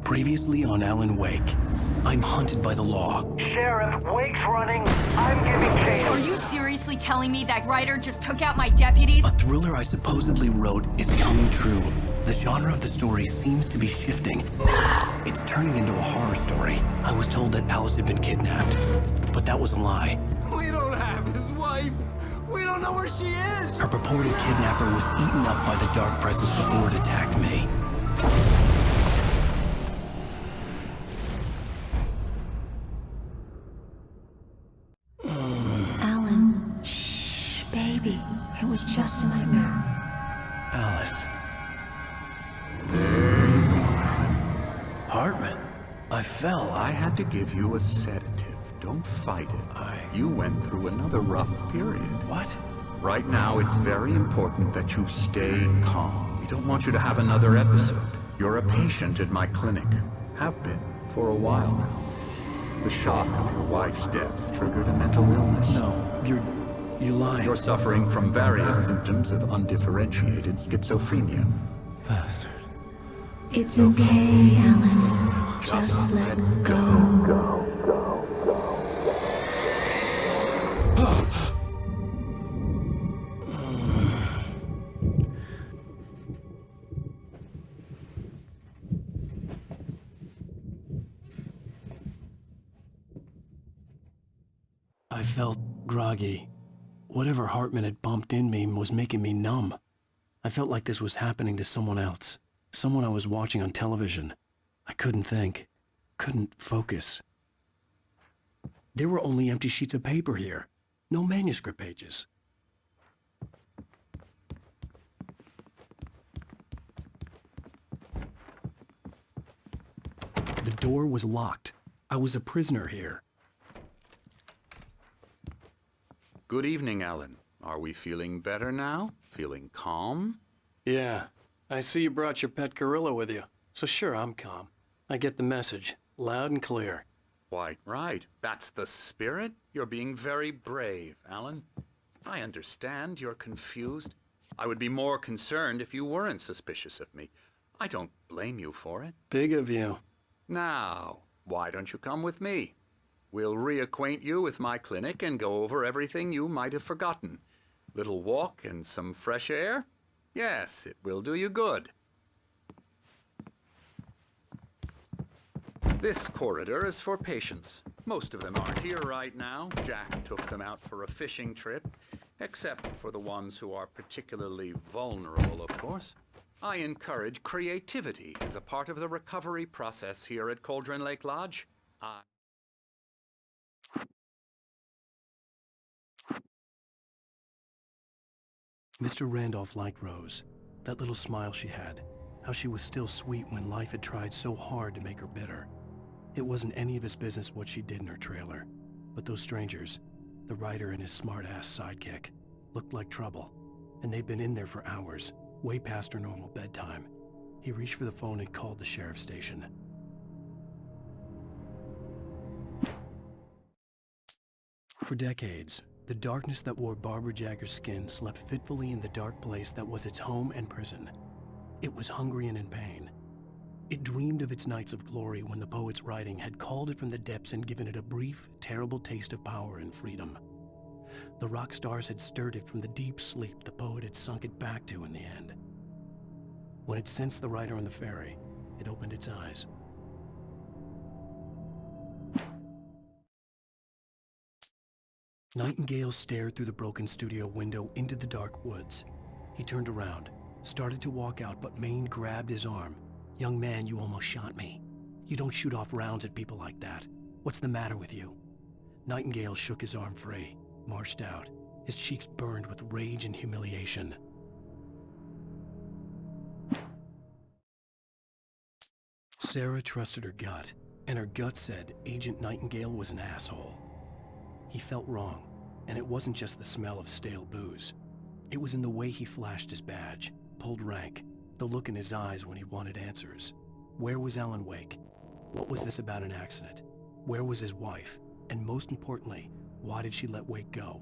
Previously on Alan Wake, I'm hunted by the law. Sheriff, Wake's running. I'm giving chase. Are you seriously telling me that writer just took out my deputies? A thriller I supposedly wrote is coming true. The genre of the story seems to be shifting. It's turning into a horror story. I was told that Alice had been kidnapped, but that was a lie. We don't have his wife. We don't know where she is. Her purported kidnapper was eaten up by the dark presence before it attacked me. Alan, shh, baby. It was just a nightmare. Alice. There you go. Hartman. I fell. I had to give you a sedative. Don't fight it. You went through another rough period. What? Right now, it's very important that you stay calm. We don't want you to have another episode. You're a patient at my clinic. Have been for a while now. The shock of your wife's death triggered a mental illness. No, you're lying. You're suffering from various symptoms of undifferentiated schizophrenia. Bastard. It's okay, Alan. Just let go. I felt groggy. Whatever Hartman had pumped in me was making me numb. I felt like this was happening to someone else. Someone I was watching on television. I couldn't think. Couldn't focus. There were only empty sheets of paper here. No manuscript pages. The door was locked. I was a prisoner here. Good evening, Alan. Are we feeling better now? Feeling calm? Yeah. I see you brought your pet gorilla with you. So sure, I'm calm. I get the message. Loud and clear. Quite right. That's the spirit. You're being very brave, Alan. I understand you're confused. I would be more concerned if you weren't suspicious of me. I don't blame you for it. Big of you. Now, why don't you come with me? We'll reacquaint you with my clinic and go over everything you might have forgotten. Little walk and some fresh air? Yes, it will do you good. This corridor is for patients. Most of them aren't here right now. Jack took them out for a fishing trip, except for the ones who are particularly vulnerable, of course. I encourage creativity as a part of the recovery process here at Cauldron Lake Lodge. Mr. Randolph liked Rose. That little smile she had. How she was still sweet when life had tried so hard to make her bitter. It wasn't any of his business what she did in her trailer. But those strangers, the writer and his smart-ass sidekick, looked like trouble. And they'd been in there for hours, way past her normal bedtime. He reached for the phone and called the sheriff's station. For decades, the darkness that wore Barbara Jagger's skin slept fitfully in the dark place that was its home and prison. It was hungry and in pain. It dreamed of its nights of glory when the poet's writing had called it from the depths and given it a brief, terrible taste of power and freedom. The rock stars had stirred it from the deep sleep the poet had sunk it back to in the end. When it sensed the writer on the ferry, it opened its eyes. Nightingale stared through the broken studio window into the dark woods. He turned around, started to walk out, but Maine grabbed his arm. "Young man, you almost shot me. You don't shoot off rounds at people like that. What's the matter with you?" Nightingale shook his arm free, marched out. His cheeks burned with rage and humiliation. Sarah trusted her gut, and her gut said Agent Nightingale was an asshole. He felt wrong, and it wasn't just the smell of stale booze. It was in the way he flashed his badge, pulled rank, the look in his eyes when he wanted answers. Where was Alan Wake? What was this about an accident? Where was his wife? And most importantly, why did she let Wake go?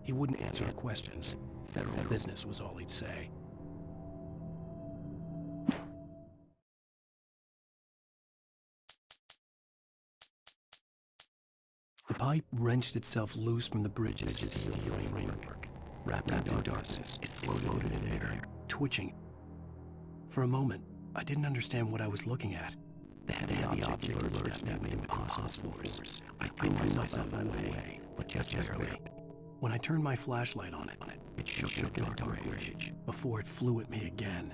He wouldn't answer her questions. Federal business was all he'd say. The pipe wrenched itself loose from the bridge's steel framework. Wrapped in darkness, it floated in air, twitching. For a moment, I didn't understand what I was looking at. The heavy object lurched at me with impossible force. I threw myself out of the way, but just barely. When I turned my flashlight on it, it shook in a dark rage before it flew at me again.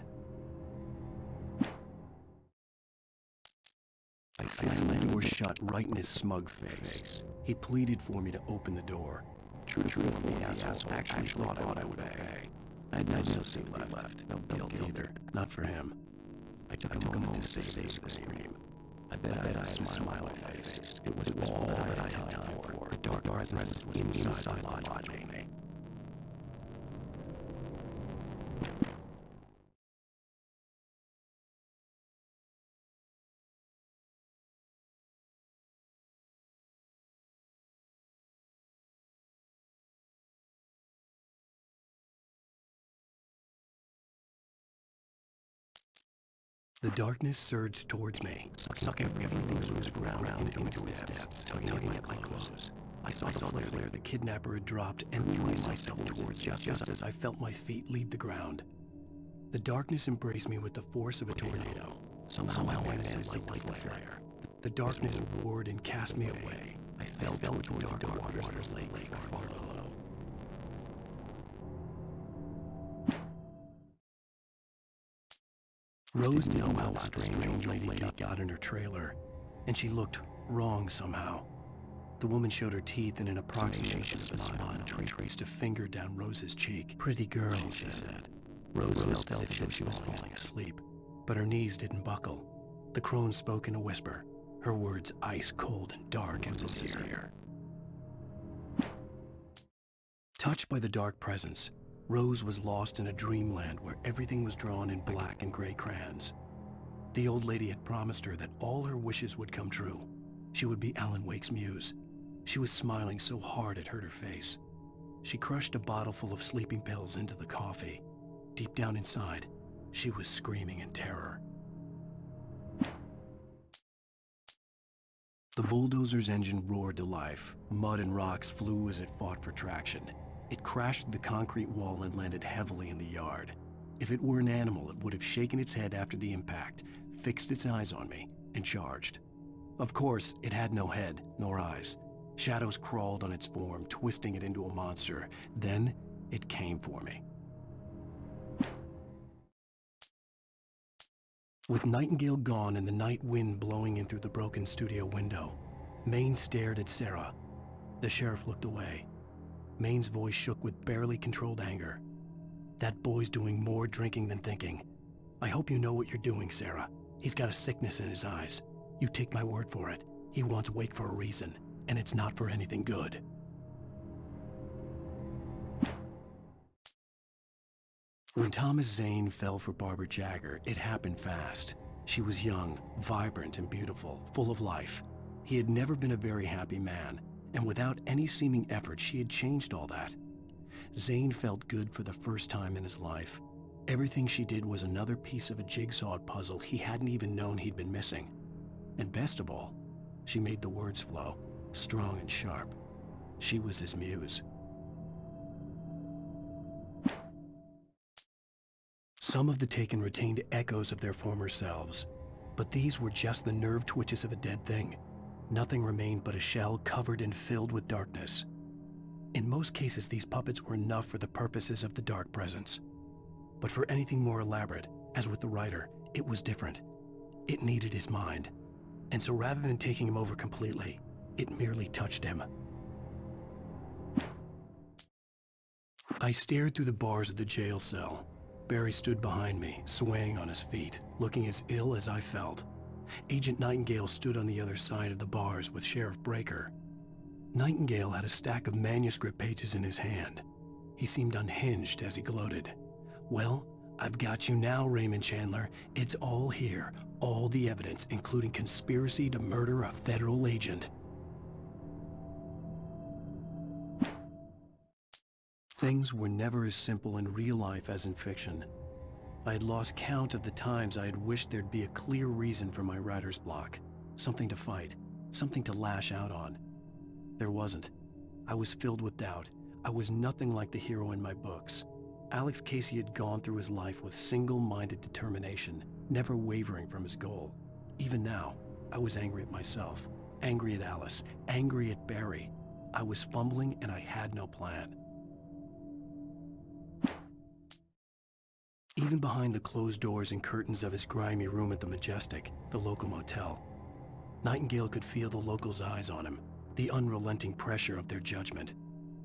I slammed the door shut right in his smug face. He pleaded for me to open the door. Truthfully, the asshole actually thought I would pay. I had no sympathy left, no guilt either. Not for him. I took a moment to save a scream. I bet I had a smile on my face. It was all that I had time for. The dark presence was inside lodging me. The darkness surged towards me, sucking everything loose around into its depths, tugging at my clothes. I saw the flare the kidnapper had dropped and threw myself towards just as I felt my feet leave the ground. The darkness embraced me with the force of a tornado. Somehow I managed to light the flare. The darkness roared and cast me away. I fell toward the dark waters of the lake far below. Rose didn't know how strange lady got in her trailer, and she looked wrong somehow. The woman showed her teeth in an approximation of a smile and traced a finger down Rose's cheek. Pretty girl, she said. Rose felt as if she was falling asleep, but her knees didn't buckle. The crone spoke in a whisper, her words ice cold and dark in Rose's ear. Touched by the dark presence, Rose was lost in a dreamland where everything was drawn in black and gray crayons. The old lady had promised her that all her wishes would come true. She would be Alan Wake's muse. She was smiling so hard it hurt her face. She crushed a bottle full of sleeping pills into the coffee. Deep down inside, she was screaming in terror. The bulldozer's engine roared to life. Mud and rocks flew as it fought for traction. It crashed through the concrete wall and landed heavily in the yard. If it were an animal, it would have shaken its head after the impact, fixed its eyes on me, and charged. Of course, it had no head, nor eyes. Shadows crawled on its form, twisting it into a monster. Then, it came for me. With Nightingale gone and the night wind blowing in through the broken studio window, Maine stared at Sarah. The sheriff looked away. Maine's voice shook with barely controlled anger. That boy's doing more drinking than thinking. I hope you know what you're doing, Sarah. He's got a sickness in his eyes. You take my word for it. He wants Wake for a reason, and it's not for anything good. When Thomas Zane fell for Barbara Jagger, it happened fast. She was young, vibrant, and beautiful, full of life. He had never been a very happy man, and without any seeming effort, she had changed all that. Zane felt good for the first time in his life. Everything she did was another piece of a jigsaw puzzle he hadn't even known he'd been missing. And best of all, she made the words flow, strong and sharp. She was his muse. Some of the taken retained echoes of their former selves, but these were just the nerve twitches of a dead thing. Nothing remained but a shell covered and filled with darkness. In most cases, these puppets were enough for the purposes of the dark presence. But for anything more elaborate, as with the writer, it was different. It needed his mind. And so rather than taking him over completely, it merely touched him. I stared through the bars of the jail cell. Barry stood behind me, swaying on his feet, looking as ill as I felt. Agent Nightingale stood on the other side of the bars with Sheriff Breaker. Nightingale had a stack of manuscript pages in his hand. He seemed unhinged as he gloated. Well, I've got you now, Raymond Chandler. It's all here, all the evidence, including conspiracy to murder a federal agent. Things were never as simple in real life as in fiction. I had lost count of the times I had wished there'd be a clear reason for my writer's block. Something to fight, something to lash out on. There wasn't. I was filled with doubt. I was nothing like the hero in my books. Alex Casey had gone through his life with single-minded determination, never wavering from his goal. Even now, I was angry at myself, angry at Alice, angry at Barry. I was fumbling and I had no plan. Even behind the closed doors and curtains of his grimy room at the Majestic, the local motel, Nightingale could feel the locals' eyes on him, the unrelenting pressure of their judgment.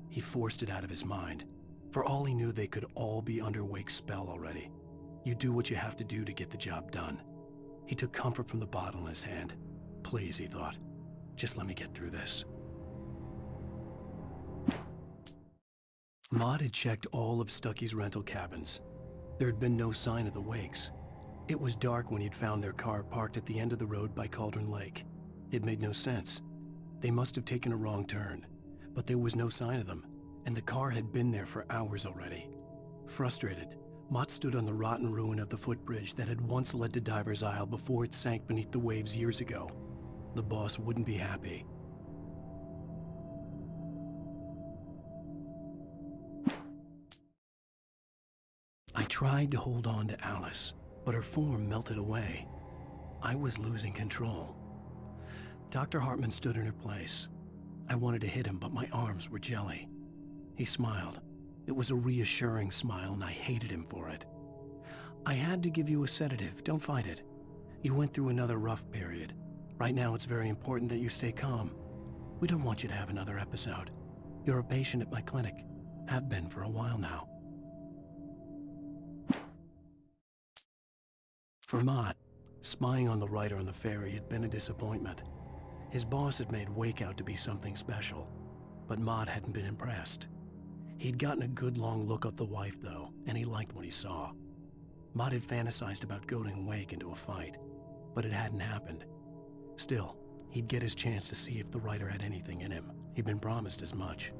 He forced it out of his mind. For all he knew, they could all be under Wake's spell already. You do what you have to do to get the job done. He took comfort from the bottle in his hand. Please, he thought, just let me get through this. Maud had checked all of Stucky's rental cabins. There had been no sign of the Wakes. It was dark when he'd found their car parked at the end of the road by Cauldron Lake. It made no sense. They must have taken a wrong turn, but there was no sign of them, and the car had been there for hours already. Frustrated, Mott stood on the rotten ruin of the footbridge that had once led to Diver's Isle before it sank beneath the waves years ago. The boss wouldn't be happy. I tried to hold on to Alice, but her form melted away. I was losing control. Dr. Hartman stood in her place. I wanted to hit him, but my arms were jelly. He smiled. It was a reassuring smile, and I hated him for it. I had to give you a sedative. Don't fight it. You went through another rough period. Right now, it's very important that you stay calm. We don't want you to have another episode. You're a patient at my clinic. Have been for a while now. For Mott, spying on the writer on the ferry had been a disappointment. His boss had made Wake out to be something special, but Mott hadn't been impressed. He'd gotten a good long look at the wife, though, and he liked what he saw. Mott had fantasized about goading Wake into a fight, but it hadn't happened. Still, he'd get his chance to see if the writer had anything in him. He'd been promised as much.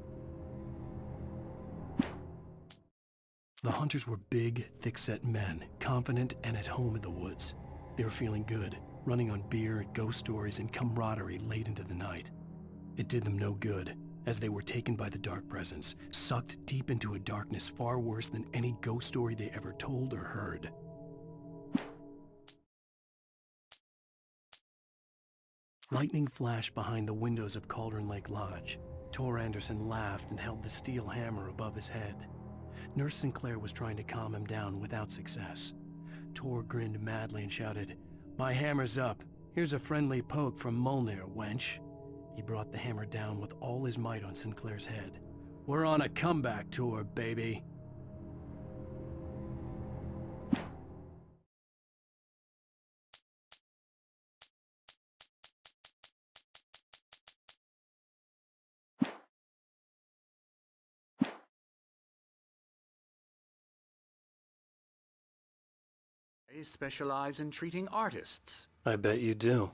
The hunters were big, thick-set men, confident and at home in the woods. They were feeling good, running on beer, ghost stories, and camaraderie late into the night. It did them no good, as they were taken by the dark presence, sucked deep into a darkness far worse than any ghost story they ever told or heard. Lightning flashed behind the windows of Cauldron Lake Lodge. Tor Anderson laughed and held the steel hammer above his head. Nurse Sinclair was trying to calm him down without success. Tor grinned madly and shouted, "My hammer's up. Here's a friendly poke from Molnir, wench." He brought the hammer down with all his might on Sinclair's head. "We're on a comeback tour, baby." They specialize in treating artists. I bet you do.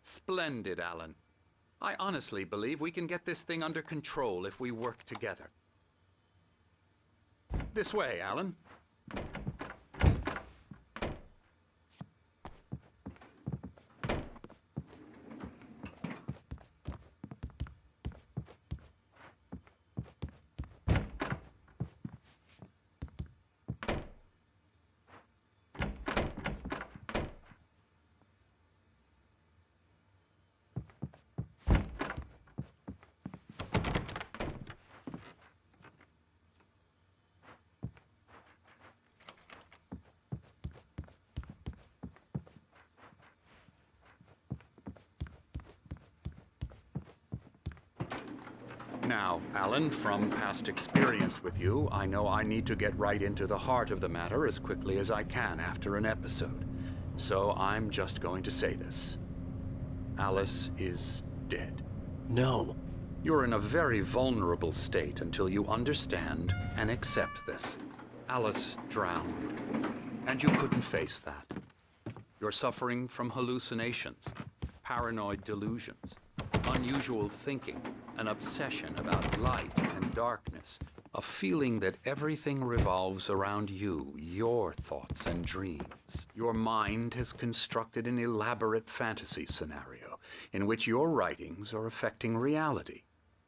Splendid, Alan. I honestly believe we can get this thing under control if we work together. This way, Alan. Now, Alan, from past experience with you, I know I need to get right into the heart of the matter as quickly as I can after an episode. So I'm just going to say this. Alice is dead. No. You're in a very vulnerable state until you understand and accept this. Alice drowned, and you couldn't face that. You're suffering from hallucinations, paranoid delusions, unusual thinking, an obsession about light and darkness, a feeling that everything revolves around you, your thoughts and dreams. Your mind has constructed an elaborate fantasy scenario in which your writings are affecting reality.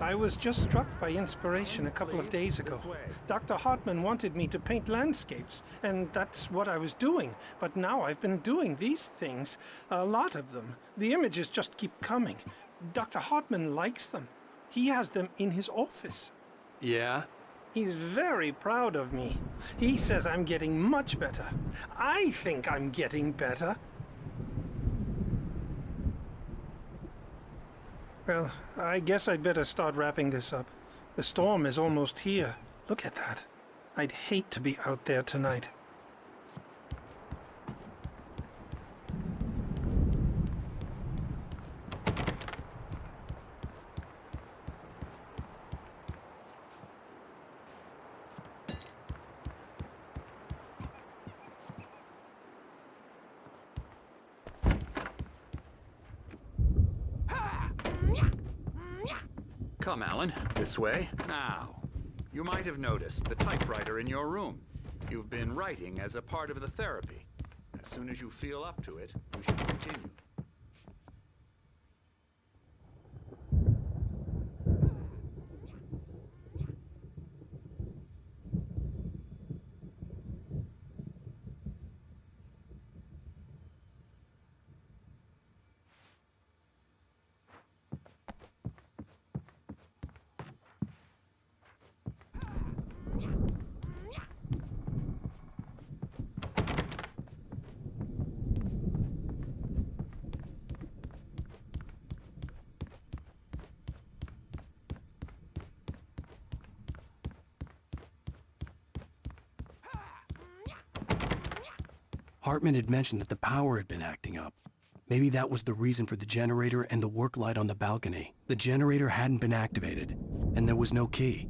I was just struck by inspiration a couple of days ago. Dr. Hartman wanted me to paint landscapes, and that's what I was doing. But now I've been doing these things, a lot of them. The images just keep coming. Dr. Hartman likes them. He has them in his office. Yeah? He's very proud of me. He says I'm getting much better. I think I'm getting better. Well, I guess I'd better start wrapping this up. The storm is almost here. Look at that. I'd hate to be out there tonight. Come, Alan, this way. Now, you might have noticed the typewriter in your room. You've been writing as a part of the therapy. As soon as you feel up to it, you should continue. Hartman had mentioned that the power had been acting up. Maybe that was the reason for the generator and the work light on the balcony. The generator hadn't been activated, and there was no key.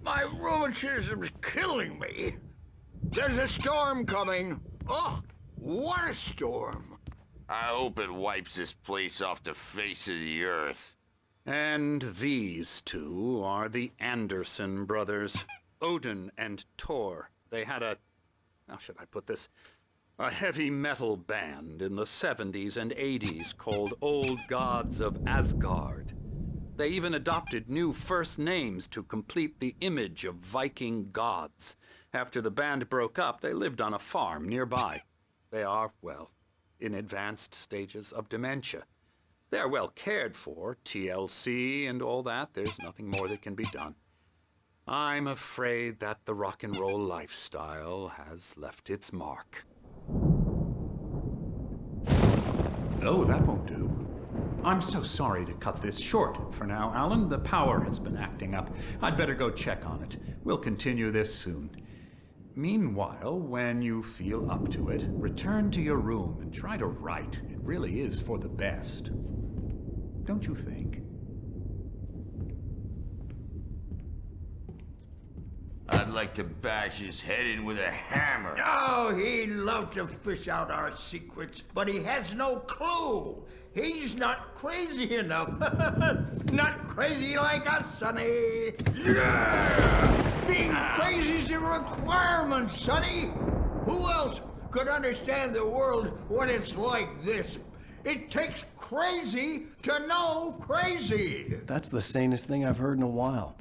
My rheumatism's killing me. There's a storm coming. Oh, what a storm. I hope it wipes this place off the face of the earth. And these two are the Anderson brothers, Odin and Tor. They had how should I put this? A heavy metal band in the 70s and 80s called Old Gods of Asgard. They even adopted new first names to complete the image of Viking gods. After the band broke up, they lived on a farm nearby. They are, well, in advanced stages of dementia. They're well cared for, TLC and all that. There's nothing more that can be done. I'm afraid that the rock and roll lifestyle has left its mark. Oh, that won't do. I'm so sorry to cut this short for now, Alan. The power has been acting up. I'd better go check on it. We'll continue this soon. Meanwhile, when you feel up to it, return to your room and try to write. It really is for the best. Don't you think? I'd like like to bash his head in with a hammer. Oh, he'd love to fish out our secrets, but he has no clue. He's not crazy enough. Not crazy like us, Sonny. Yeah! Being crazy's a requirement, Sonny. Who else could understand the world when it's like this? It takes crazy to know crazy. That's the sanest thing I've heard in a while.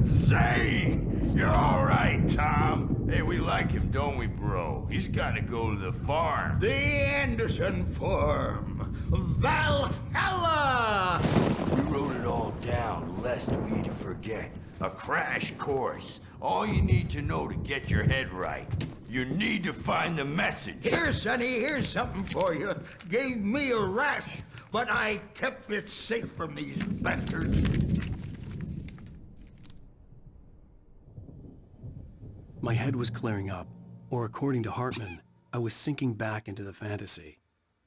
Zane! You're all right, Tom. Hey, we like him, don't we, bro? He's got to go to the farm. The Anderson Farm. Valhalla! We wrote it all down, lest we'd forget. A crash course. All you need to know to get your head right. You need to find the message. Here, Sonny, here's something for you. Gave me a rash, but I kept it safe from these bastards. My head was clearing up, or according to Hartman, I was sinking back into the fantasy.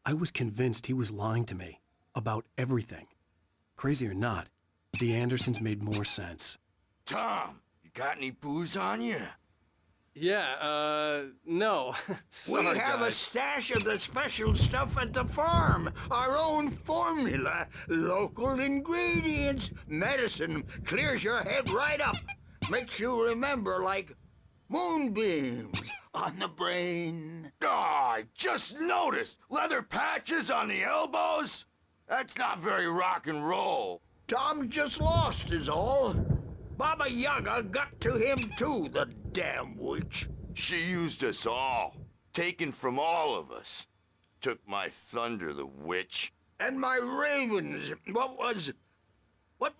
I was convinced he was lying to me about everything. Crazy or not, the Andersons made more sense. Tom, you got any booze on you? Yeah, no. Sorry, We have a stash of the special stuff at the farm. Our own formula. Local ingredients. Medicine clears your head right up. Makes you remember like moonbeams on the brain. Oh, I just noticed. Leather patches on the elbows? That's not very rock and roll. Tom just lost is all. Baba Yaga got to him too, the damn witch. She used us all. Taken from all of us. Took my thunder, the witch. And my ravens, what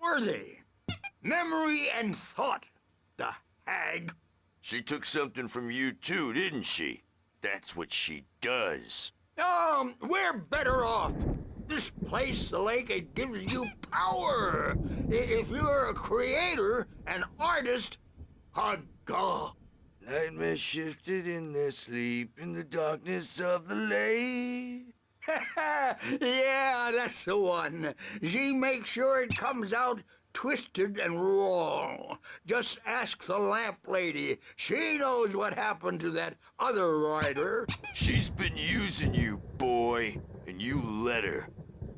were they? Memory and thought, the hag. She took something from you too, didn't she? That's what she does. We're better off. This place, the lake, it gives you power. If you're a creator, an artist, a god. Nightmare shifted in their sleep in the darkness of the lake. Yeah, that's the one. She makes sure it comes out twisted and wrong. Just ask the lamp lady. She knows what happened to that other rider. She's been using you, boy, and you let her.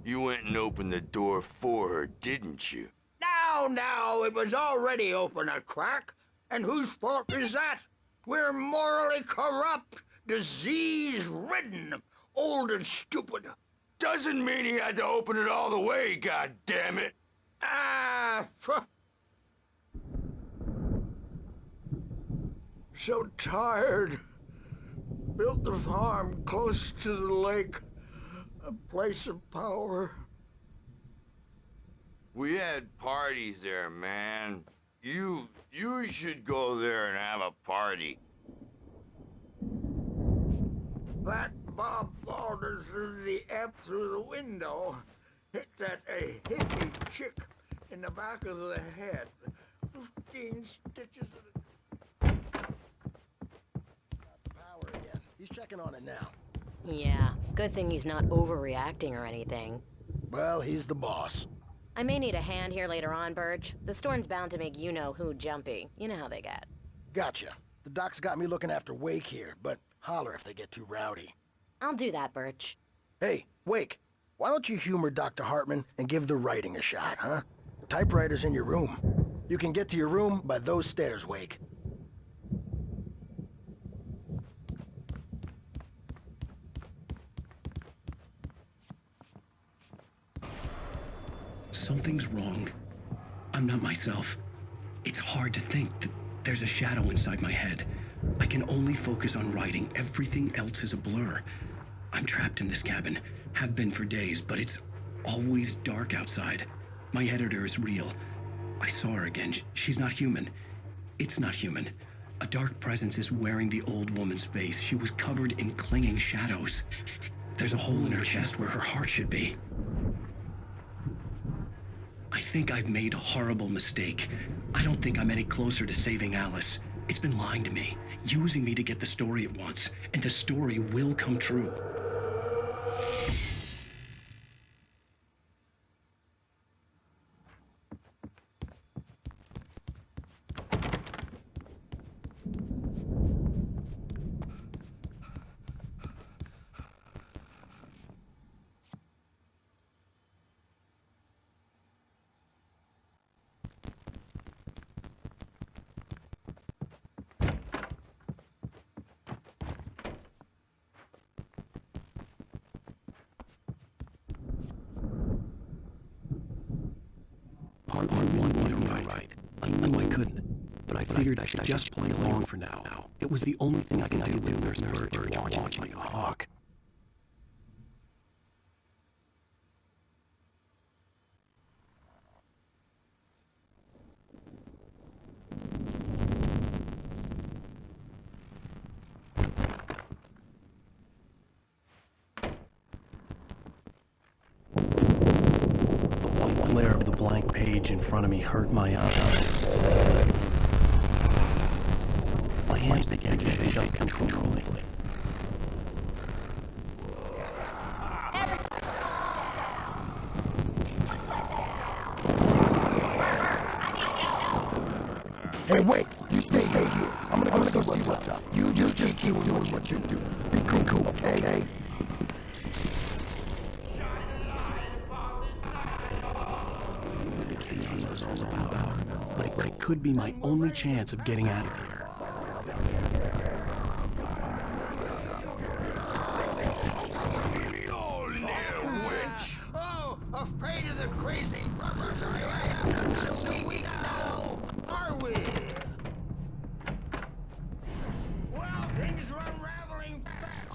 You went and opened the door for her, didn't you? Now, it was already open a crack. And whose fault is that? We're morally corrupt, disease-ridden, old and stupid. Doesn't mean he had to open it all the way, goddammit. So tired. Built the farm close to the lake. A place of power. We had parties there, man. You should go there and have a party. That Bob Balder threw the amp through the window. Hit that hippie chick in the back of the head. 15 stitches of Power again. He's checking on it now. Yeah, good thing he's not overreacting or anything. Well, he's the boss. I may need a hand here later on, Birch. The storm's bound to make you-know-who jumpy. You know how they get. Gotcha. The doc's got me looking after Wake here, but holler if they get too rowdy. I'll do that, Birch. Hey, Wake, why don't you humor Dr. Hartman and give the writing a shot, huh? The typewriter's in your room. You can get to your room by those stairs, Wake. Something's wrong. I'm not myself. It's hard to think that there's a shadow inside my head. I can only focus on writing. Everything else is a blur. I'm trapped in this cabin. Have been for days, but it's always dark outside. My editor is real. I saw her again. She's not human. It's not human. A dark presence is wearing the old woman's face. She was covered in clinging shadows. There's a hole in her chest where her heart should be. I think I've made a horrible mistake. I don't think I'm any closer to saving Alice. It's been lying to me, using me to get the story it wants, and the story will come true. Hartman wanted me to write. I knew I couldn't, but I figured I should just play along for now. It was the only thing I could do with Nurse Birch watching like a hawk. The white glare of the blank page in front of me hurt my eyes. My hands began to shake uncontrollably. Hey, wait! You stay here. I'm gonna go see what's up. You just keep doing what you do. Be cool, okay? But it could be my only chance of getting out of here. Oh, afraid of the crazy brothers I am. Not so weak now, are we? Well, things are unraveling fast.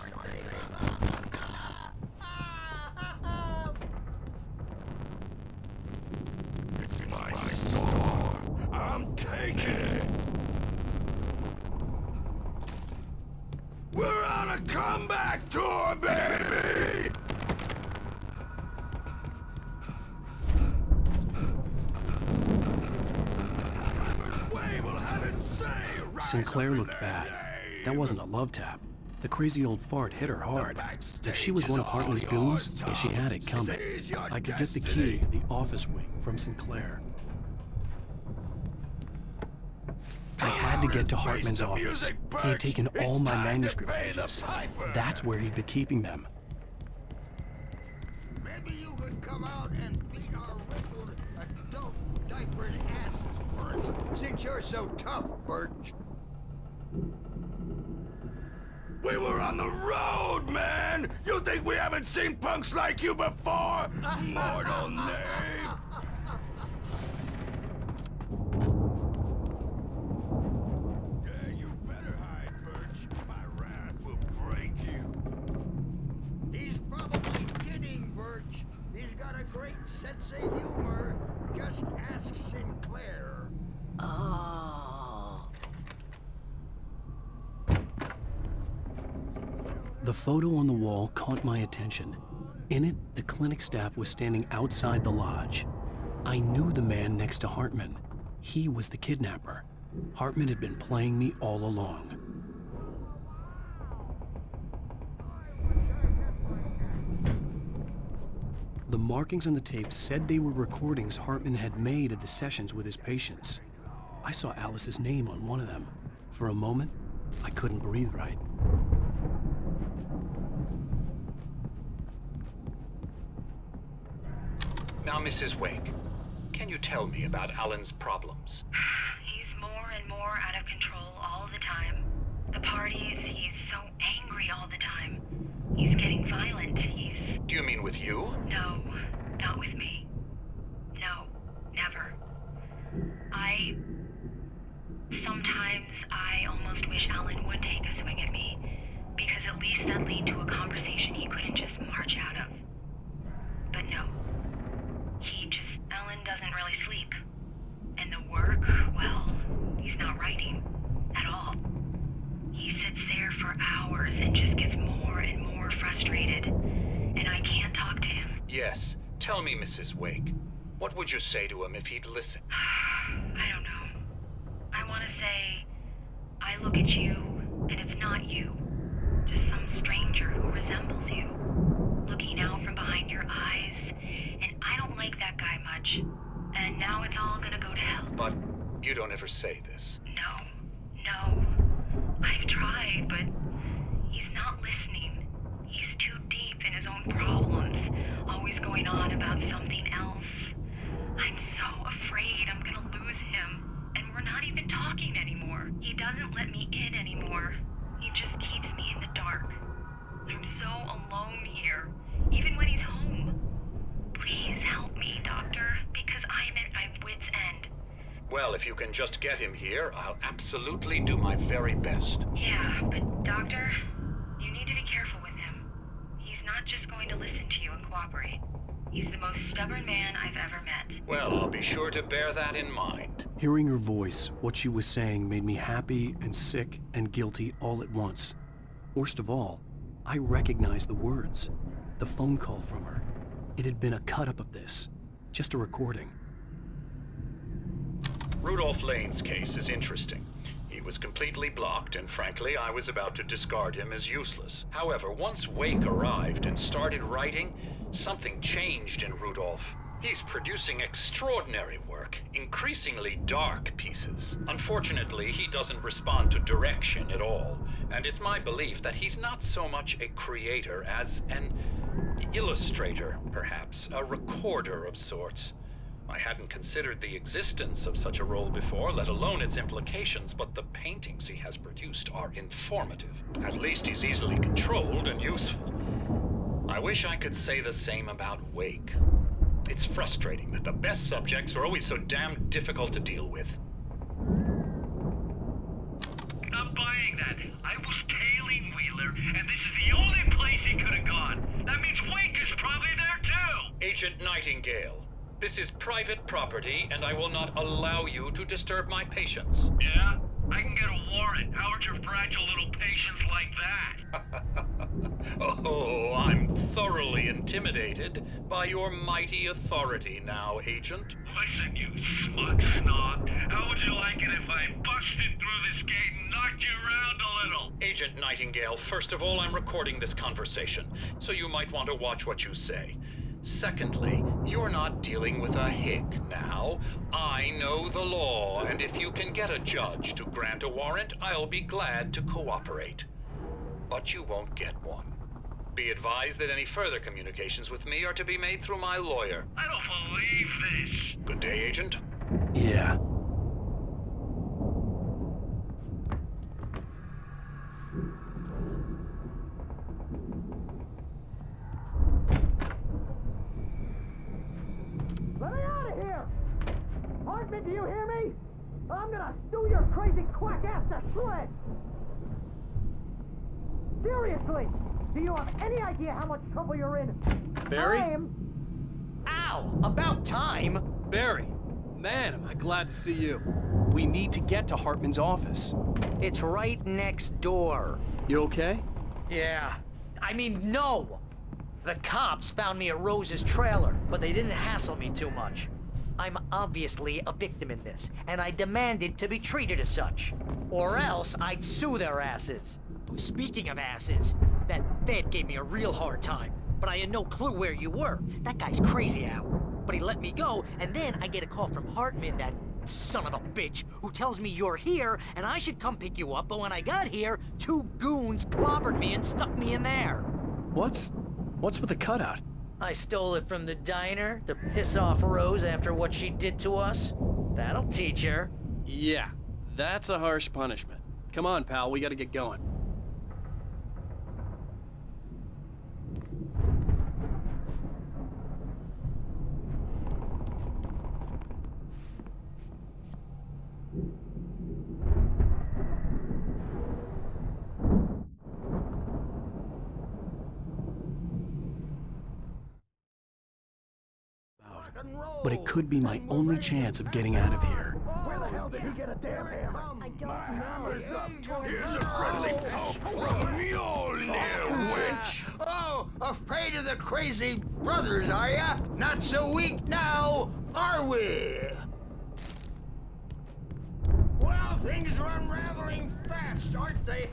It's my sword. I'm taking it. We're on a comeback tour, baby! Sinclair looked bad. That wasn't a love tap. The crazy old fart hit her hard. If she was one of Hartman's goons, she had it coming. I could get the key to the office wing from Sinclair. I had to get to Hartman's office. He had taken all my manuscript pages. That's where he'd been keeping them. Maybe you could come out and beat our wrinkled adult diapered asses for it, since you're so tough, Birch. We were on the road, man! You think we haven't seen punks like you before? Mortal knave! Yeah, you better hide, Birch. My wrath will break you. He's probably kidding, Birch. He's got a great sense of humor. Just ask Sinclair. The photo on the wall caught my attention. In it, the clinic staff was standing outside the lodge. I knew the man next to Hartman. He was the kidnapper. Hartman had been playing me all along. The markings on the tape said they were recordings Hartman had made of the sessions with his patients. I saw Alice's name on one of them. For a moment, I couldn't breathe right. Now, Mrs. Wake, can you tell me about Alan's problems? He's more and more out of control all the time. The parties, he's so angry all the time. He's getting violent. Do you mean with you? No, not with me. No, never. Sometimes I almost wish Alan would take a swing at me, because at least that'd lead to a conversation he couldn't just march out of. But no. Alan doesn't really sleep. And the work, well, he's not writing at all. He sits there for hours and just gets more and more frustrated. And I can't talk to him. Yes. Tell me, Mrs. Wake. What would you say to him if he'd listen? I don't know. I want to say, I look at you, and it's not you. Just some stranger who resembles you. Looking out from behind your eyes. And I don't like that guy much. And now it's all gonna go to hell. But you don't ever say this. No. I've tried, but he's not listening. He's too deep in his own problems, always going on about something else. I'm so afraid I'm gonna lose him. And we're not even talking anymore. He doesn't let me in anymore. He just keeps me in the dark. I'm so alone here, even when he's home. Please help me, Doctor, because I'm at my wit's end. Well, if you can just get him here, I'll absolutely do my very best. Yeah, but Doctor, you need to be careful with him. He's not just going to listen to you and cooperate. He's the most stubborn man I've ever met. Well, I'll be sure to bear that in mind. Hearing her voice, what she was saying made me happy and sick and guilty all at once. Worst of all, I recognized the words. The phone call from her. It had been a cut-up of this. Just a recording. Rudolph Lane's case is interesting. He was completely blocked, and frankly, I was about to discard him as useless. However, once Wake arrived and started writing, something changed in Rudolph. He's producing extraordinary work, increasingly dark pieces. Unfortunately, he doesn't respond to direction at all, and it's my belief that he's not so much a creator as an illustrator, perhaps, a recorder of sorts. I hadn't considered the existence of such a role before, let alone its implications, but the paintings he has produced are informative. At least he's easily controlled and useful. I wish I could say the same about Wake. It's frustrating that the best subjects are always so damn difficult to deal with. I'm buying that. I was tailing Wheeler, and this is the only place he could have gone. That means Wake is probably there too! Agent Nightingale, this is private property, and I will not allow you to disturb my patients. Yeah? I can get a warrant. Howard your fragile little patients like that? Oh, I'm thoroughly intimidated by your mighty authority now, Agent. Listen, you smug snob. How would you like it if I busted through this gate and knocked you around a little? Agent Nightingale, first of all, I'm recording this conversation, so you might want to watch what you say. Secondly, you're not dealing with a hick now. I know the law, and if you can get a judge to grant a warrant, I'll be glad to cooperate. But you won't get one. Be advised that any further communications with me are to be made through my lawyer. I don't believe this. Good day, Agent. Yeah. Let me out of here! Hartman, do you hear me? I'm gonna sue your crazy quack ass to shreds! Seriously! Do you have any idea how much trouble you're in? Barry? Ow! About time! Barry! Man, am I glad to see you. We need to get to Hartman's office. It's right next door. You okay? Yeah. I mean, no! The cops found me at Rose's trailer, but they didn't hassle me too much. I'm obviously a victim in this, and I demanded to be treated as such. Or else I'd sue their asses. Speaking of asses, that Fed gave me a real hard time, but I had no clue where you were. That guy's crazy, Al. But he let me go, and then I get a call from Hartman, that son of a bitch, who tells me you're here, and I should come pick you up, but when I got here, 2 goons clobbered me and stuck me in there. What's with the cutout? I stole it from the diner to piss off Rose after what she did to us. That'll teach her. Yeah, that's a harsh punishment. Come on, pal, we gotta get going. But it could be my only chance of getting out of here. Where the hell did he get a damn hammer? I don't know. Here's a friendly poke from Mjolnir, witch! Oh, afraid of the crazy brothers, are ya? Not so weak now, are we? Well, things are unraveling fast, aren't they?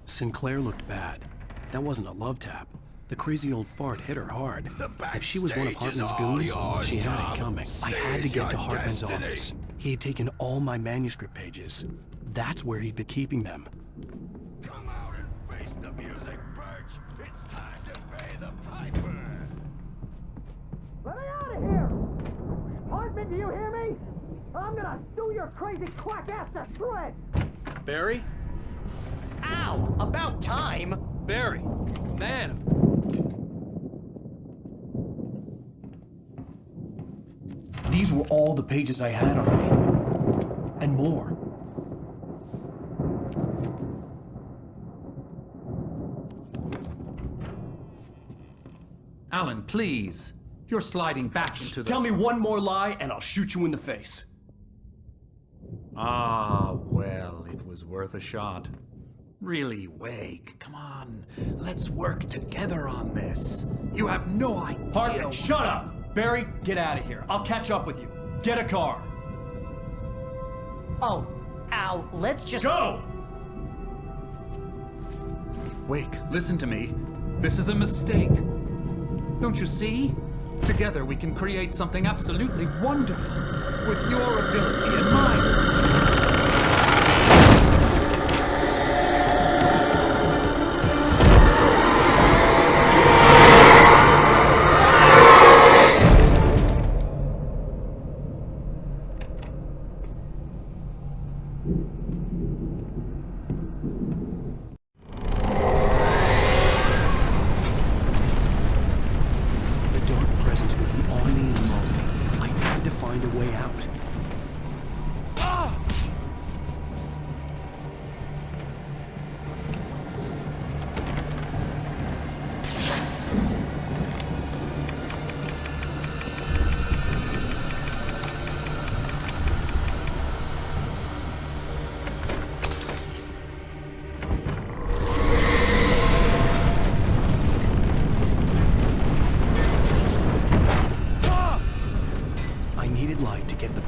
Sinclair looked bad. That wasn't a love tap. The crazy old fart hit her hard. If she was one of Hartman's goons, she had it coming. I had to get to Hartman's office. He had taken all my manuscript pages. That's where he'd been keeping them. Come out and face the music, Birch. It's time to pay the piper. Let me out of here! Hartman, do you hear me? I'm gonna sue your crazy quack ass to shreds! Barry? Ow! About time! Barry! Man, were all the pages I had on me. And more. Alan, please. You're sliding back into the... Tell me one more lie and I'll shoot you in the face. Ah, well, it was worth a shot. Really, Wake, come on. Let's work together on this. You have no idea... Hardman, shut up! Barry, get out of here. I'll catch up with you. Get a car. Oh, Al, let's just... Go! Wake, listen to me. This is a mistake. Don't you see? Together we can create something absolutely wonderful. With your ability and mine.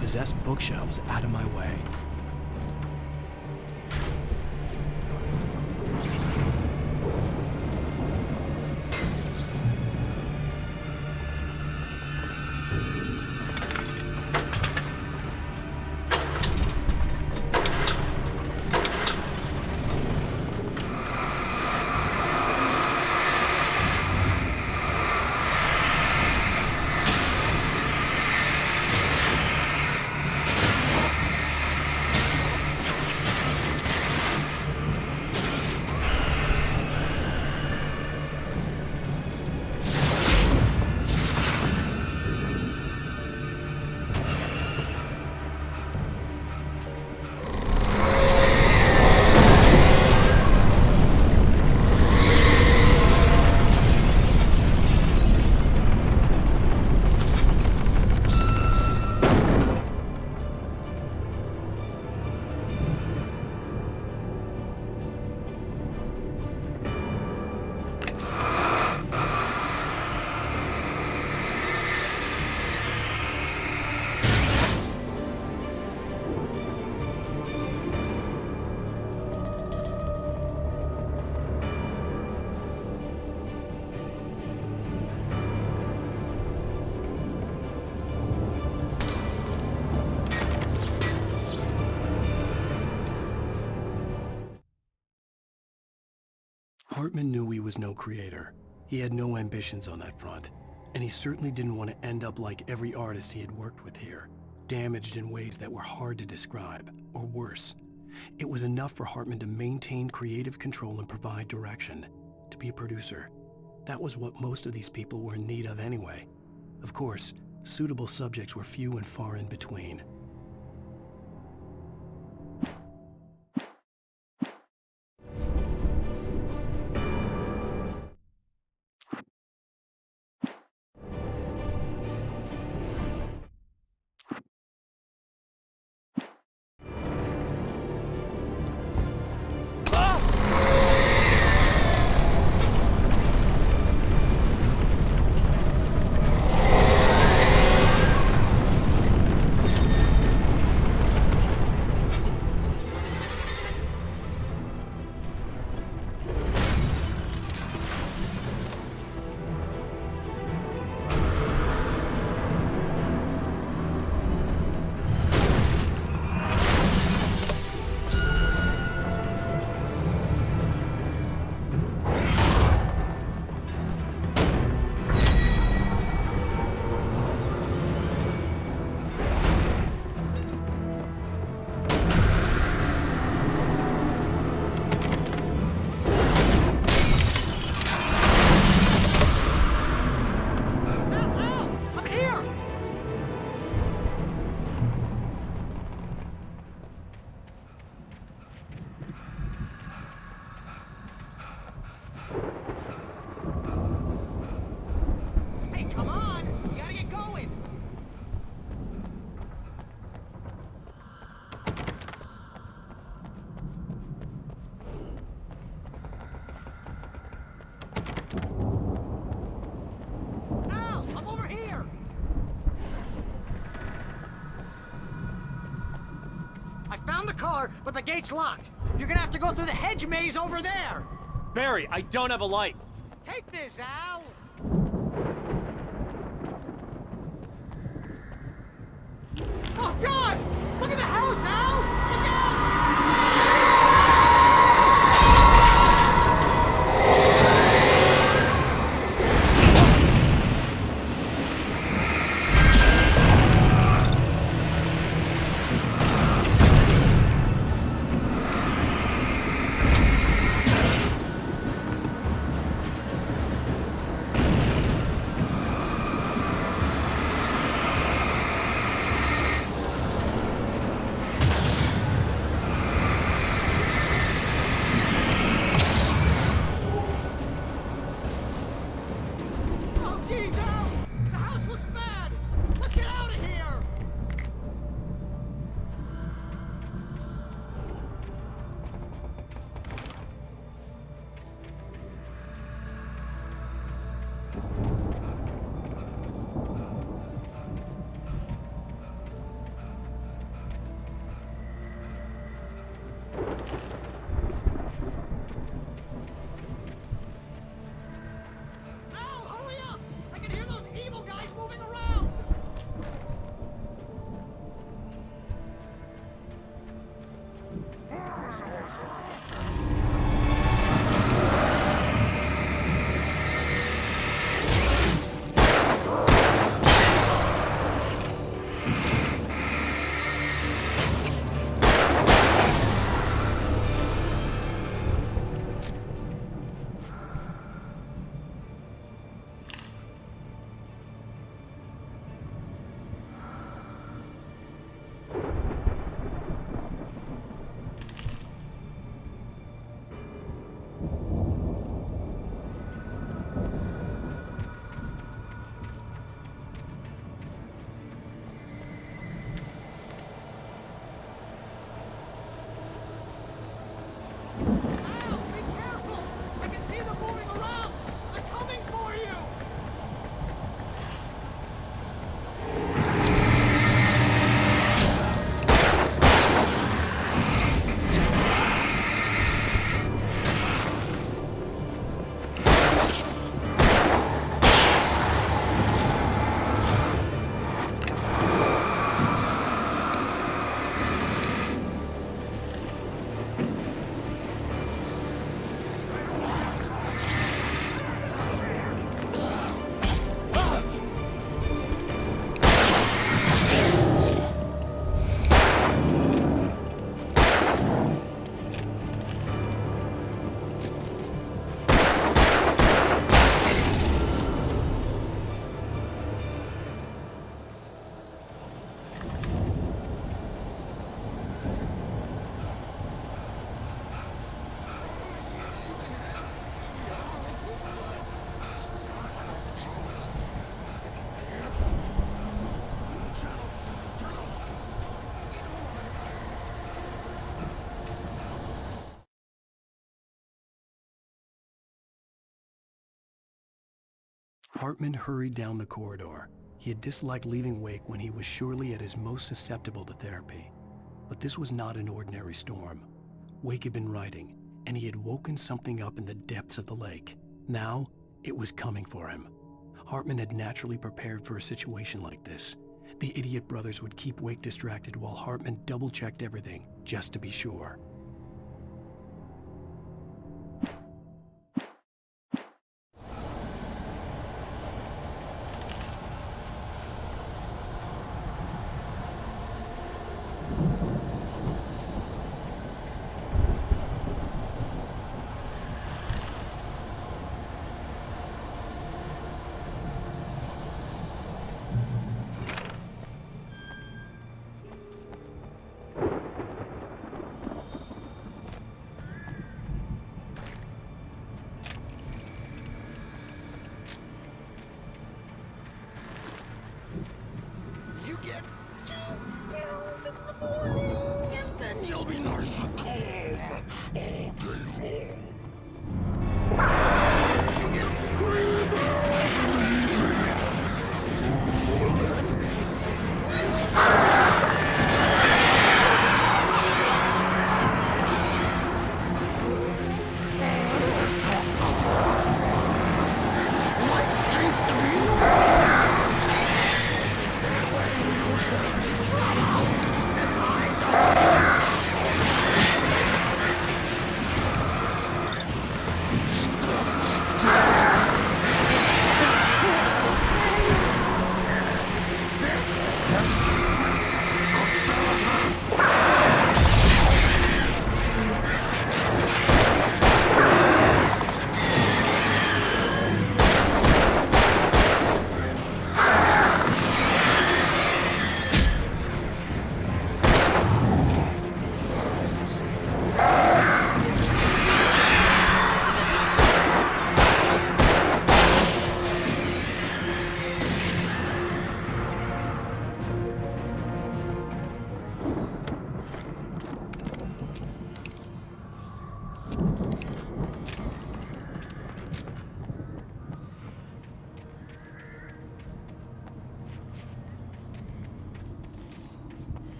Possessed bookshelves out of my way. Hartman knew he was no creator. He had no ambitions on that front, and he certainly didn't want to end up like every artist he had worked with here, damaged in ways that were hard to describe, or worse. It was enough for Hartman to maintain creative control and provide direction, to be a producer. That was what most of these people were in need of anyway. Of course, suitable subjects were few and far in between. I found the car, but the gate's locked. You're gonna have to go through the hedge maze over there. Barry, I don't have a light. Take this, Al. Oh, God! Look at the house, Al! Look out! Hartman hurried down the corridor. He had disliked leaving Wake when he was surely at his most susceptible to therapy. But this was not an ordinary storm. Wake had been writing, and he had woken something up in the depths of the lake. Now, it was coming for him. Hartman had naturally prepared for a situation like this. The idiot brothers would keep Wake distracted while Hartman double-checked everything, just to be sure.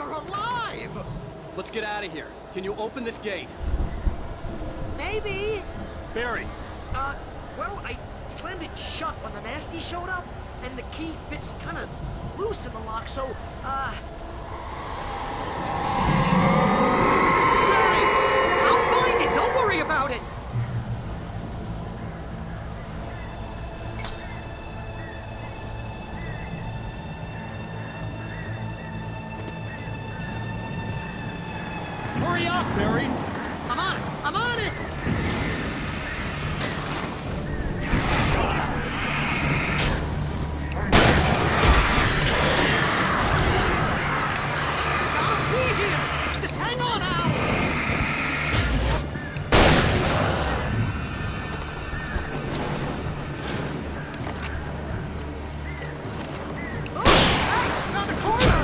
You're alive! Let's get out of here. Can you open this gate? Maybe. Barry! Well, I slammed it shut when the nasty showed up, and the key fits kind of loose in the lock, so, Barry! I'll find it! Don't worry about it! Hurry up, Barry! I'm on it! I'm on it! I'll be here! Just hang on, Al! Oh, hey! Found a corner!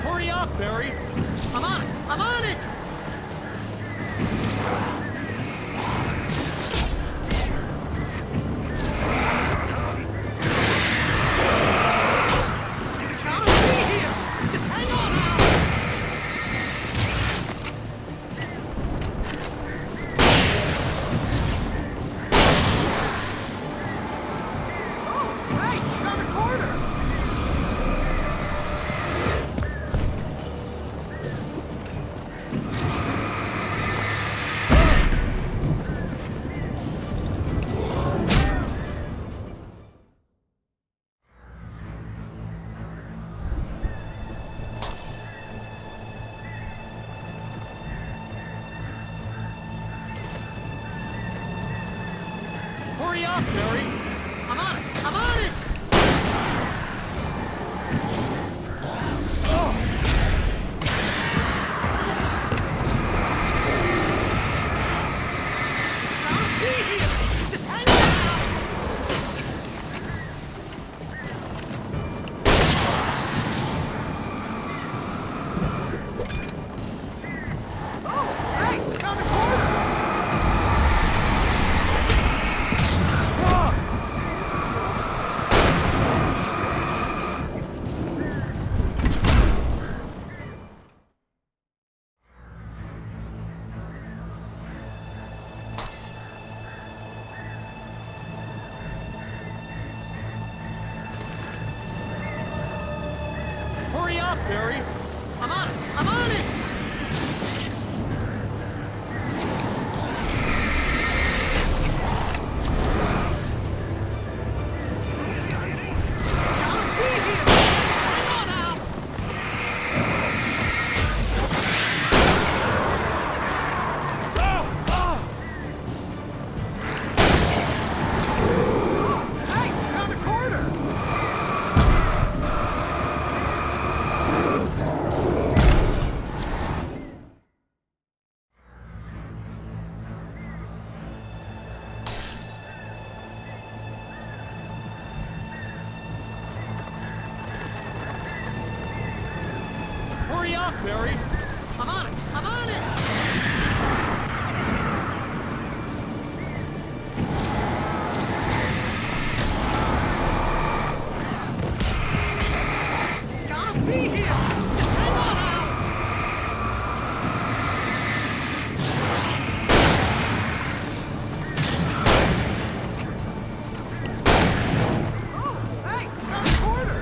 Hurry up, Barry! I'm on it! I'm on it! It's gotta be here! Just hang on, Al! Oh, hey! Found a corner! Hurry up, Barry! I'm on it! I'm on it! It's gotta be here! Just hang on, Al! Oh, hey! Found a corner! Hurry up, Barry! I'm on it! I'm on it! Gotta be here! Just hang on, Al! Hey! Found a corner! Hurry up, Barry! I'm on it! I'm on it! It's gotta be here! Just hang on, Al! Oh, hey! Found a corner!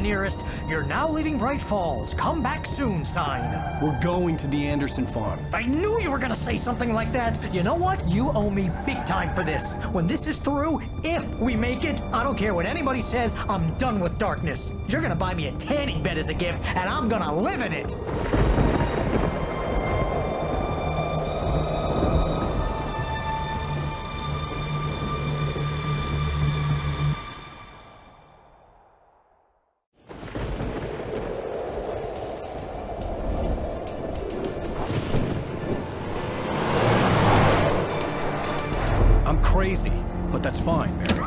nearest "You're now leaving Bright Falls. Come back soon" sign. We're going to the Anderson farm. I knew you were gonna say something like that. You know what? You owe me big time for this. When this is through, if we make it, I don't care what anybody says, I'm done with darkness. You're gonna buy me a tanning bed as a gift, and I'm gonna live in it. I'm crazy, but that's fine, Barry.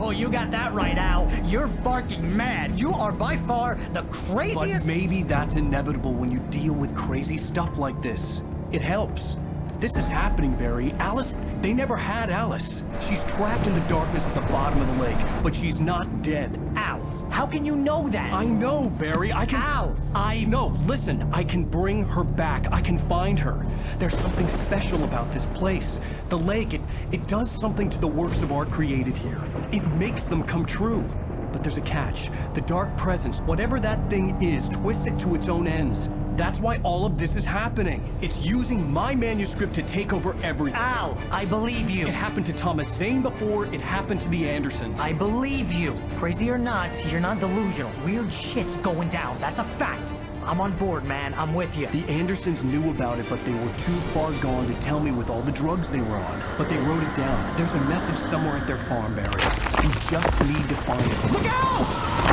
Oh, you got that right, Al. You're barking mad. You are by far the craziest. But maybe that's inevitable when you deal with crazy stuff like this. It helps. This is happening, Barry. Alice, they never had Alice. She's trapped in the darkness at the bottom of the lake, but she's not dead. Al, how can you know that? I know, Barry. I can... Al, No, listen. I can bring her back. I can find her. There's something special about this place. The lake, it does something to the works of art created here. It makes them come true. But there's a catch. The dark presence, whatever that thing is, twists it to its own ends. That's why all of this is happening. It's using my manuscript to take over everything. Al, I believe you. It happened to Thomas Zane before, it happened to the Andersons. I believe you. Crazy or not, you're not delusional. Weird shit's going down. That's a fact. I'm on board, man. I'm with you. The Andersons knew about it, but they were too far gone to tell me with all the drugs they were on. But they wrote it down. There's a message somewhere at their farm, Barry. You just need to find it. Look out!